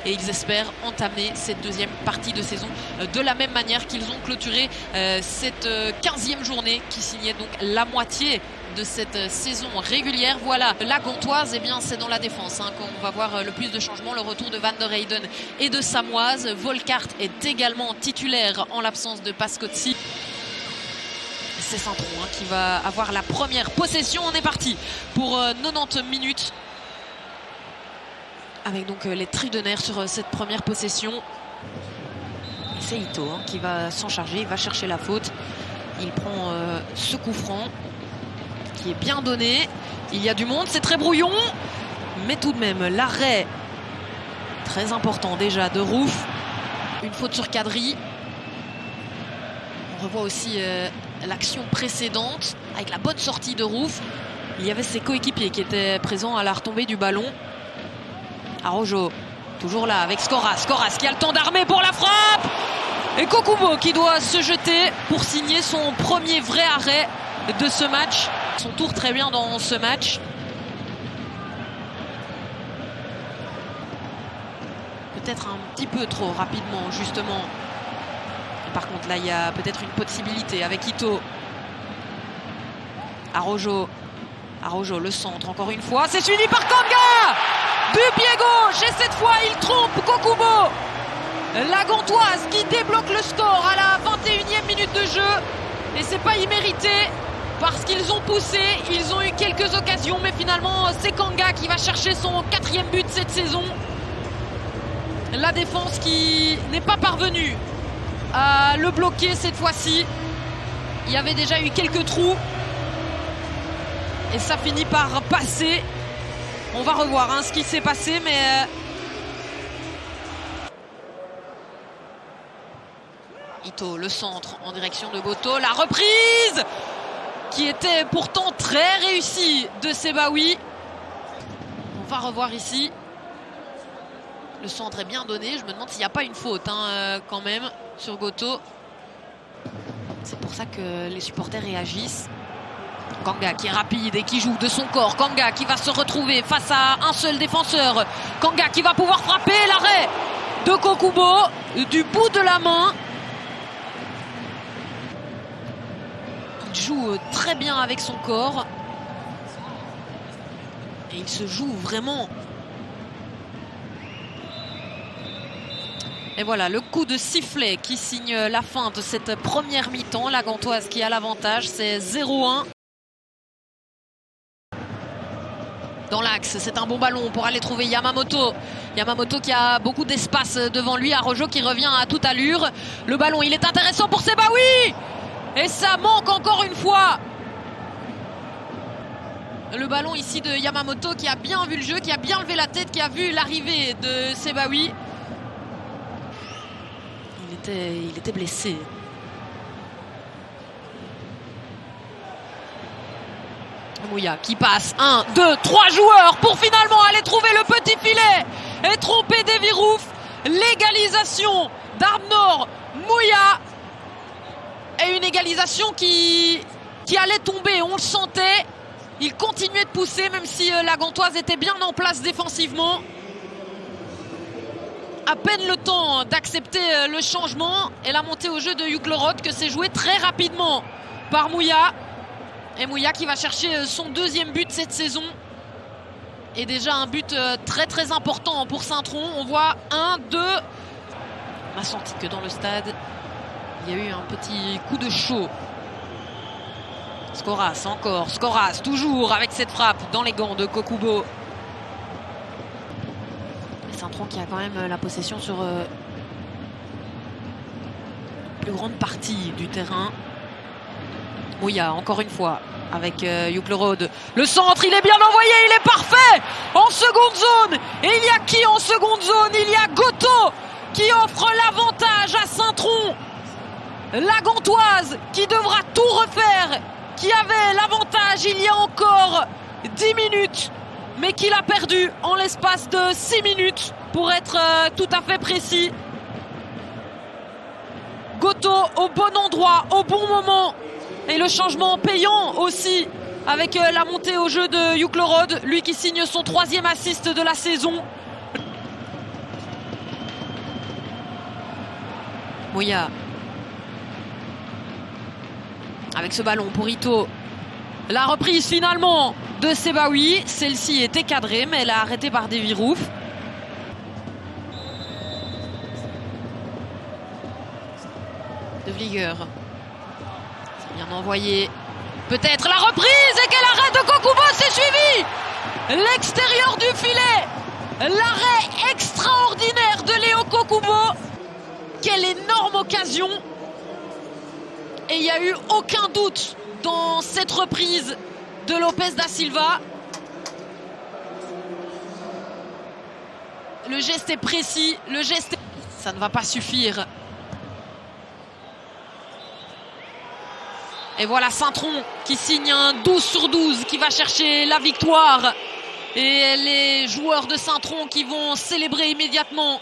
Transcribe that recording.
et ils espèrent entamer cette deuxième partie de saison de la même manière qu'ils ont clôturé cette 15e journée qui signait donc la moitié de cette saison régulière. Voilà, la Gantoise, eh bien c'est dans la défense qu'on va voir le plus de changements. Le retour de Van der Heyden et de Samoise. Volkart est également titulaire en l'absence de Pascozzi. C'est Saint-Tron qui va avoir la première possession. On est parti pour 90 minutes avec donc les Tridenaires sur cette première possession. C'est Ito qui va s'en charger, il va chercher la faute. Il prend ce coup franc qui est bien donné. Il y a du monde, c'est très brouillon, mais tout de même l'arrêt très important déjà de Rouff. Une faute sur Kadri. On revoit aussi l'action précédente avec la bonne sortie de Rouff. Il y avait ses coéquipiers qui étaient présents à la retombée du ballon. Araujo toujours là avec Skoras. Skoras qui a le temps d'armer pour la frappe. Et Kokubo qui doit se jeter pour signer son premier vrai arrêt de ce match. Son tour très bien dans ce match. Peut-être un petit peu trop rapidement justement. Et par contre là il y a peut-être une possibilité avec Ito. Araujo. Araujo le centre encore une fois. C'est suivi par Kanga du pied gauche. Et cette fois il trompe Kokubo. La Gantoise qui débloque le score à la 21e minute de jeu. Et c'est pas immérité parce qu'ils ont poussé, ils ont eu quelques occasions, mais finalement c'est Kanga qui va chercher son 4e but cette saison. La défense qui n'est pas parvenue à le bloquer cette fois-ci. Il y avait déjà eu quelques trous et ça finit par passer. On va revoir ce qui s'est passé, mais Ito, le centre en direction de Goto. La reprise qui était pourtant très réussie de Sebaoui. On va revoir ici. Le centre est bien donné. Je me demande s'il n'y a pas une faute quand même sur Goto. C'est pour ça que les supporters réagissent. Kanga qui est rapide et qui joue de son corps. Kanga qui va se retrouver face à un seul défenseur. Kanga qui va pouvoir frapper. L'arrêt de Kokubo du bout de la main. Il joue très bien avec son corps. Et il se joue vraiment. Et voilà, le coup de sifflet qui signe la fin de cette première mi-temps. La Gantoise qui a l'avantage, c'est 0-1. Dans l'axe, c'est un bon ballon pour aller trouver Yamamoto. Yamamoto qui a beaucoup d'espace devant lui. Araujo qui revient à toute allure. Le ballon, il est intéressant pour Sebaoui. Et ça manque encore une fois. Le ballon ici de Yamamoto qui a bien vu le jeu, qui a bien levé la tête, qui a vu l'arrivée de Sebaoui. Il était blessé. Mouya qui passe 1, 2, 3 joueurs pour finalement aller trouver le petit filet et tromper Davy Rouff. L'égalisation d'Arnor Mouya. Et une égalisation qui allait tomber, on le sentait. Il continuait de pousser même si la Gantoise était bien en place défensivement. À peine le temps d'accepter le changement et la montée au jeu de Juklorod que c'est joué très rapidement par Mouya. Et Mouya qui va chercher son 2e but cette saison. Et déjà un but très très important pour Saint-Tron. On voit 1, 2. On a senti que dans le stade, il y a eu un petit coup de chaud. Skoras encore. Skoras toujours avec cette frappe dans les gants de Kokubo. Saint-Tron qui a quand même la possession sur la plus grande partie du terrain. Mouya encore une fois avec Juklorod. Le centre, il est bien envoyé, il est parfait en seconde zone. Et il y a qui en seconde zone? Il y a Goto qui offre l'avantage à Saint-Tron. La Gantoise qui devra tout refaire, qui avait l'avantage il y a encore 10 minutes, mais qui l'a perdu en l'espace de 6 minutes pour être tout à fait précis. Goto au bon endroit, au bon moment. Et le changement payant aussi avec la montée au jeu de Juklorod, lui qui signe son 3e assist de la saison. Moya. Avec ce ballon pour Ito. La reprise finalement de Sebaoui. Celle-ci était cadrée, mais elle a arrêté par Devirouf. De Vlieger. C'est bien envoyé. Peut-être la reprise et quel arrêt de Kokubo, c'est suivi. L'extérieur du filet. L'arrêt extraordinaire de Léo Kokubo. Quelle énorme occasion. Et il n'y a eu aucun doute dans cette reprise de Lopez da Silva. Le geste est précis, le geste... Ça ne va pas suffire. Et voilà Saint-Tron qui signe un 12 sur 12, qui va chercher la victoire. Et les joueurs de Saint-Tron qui vont célébrer immédiatement.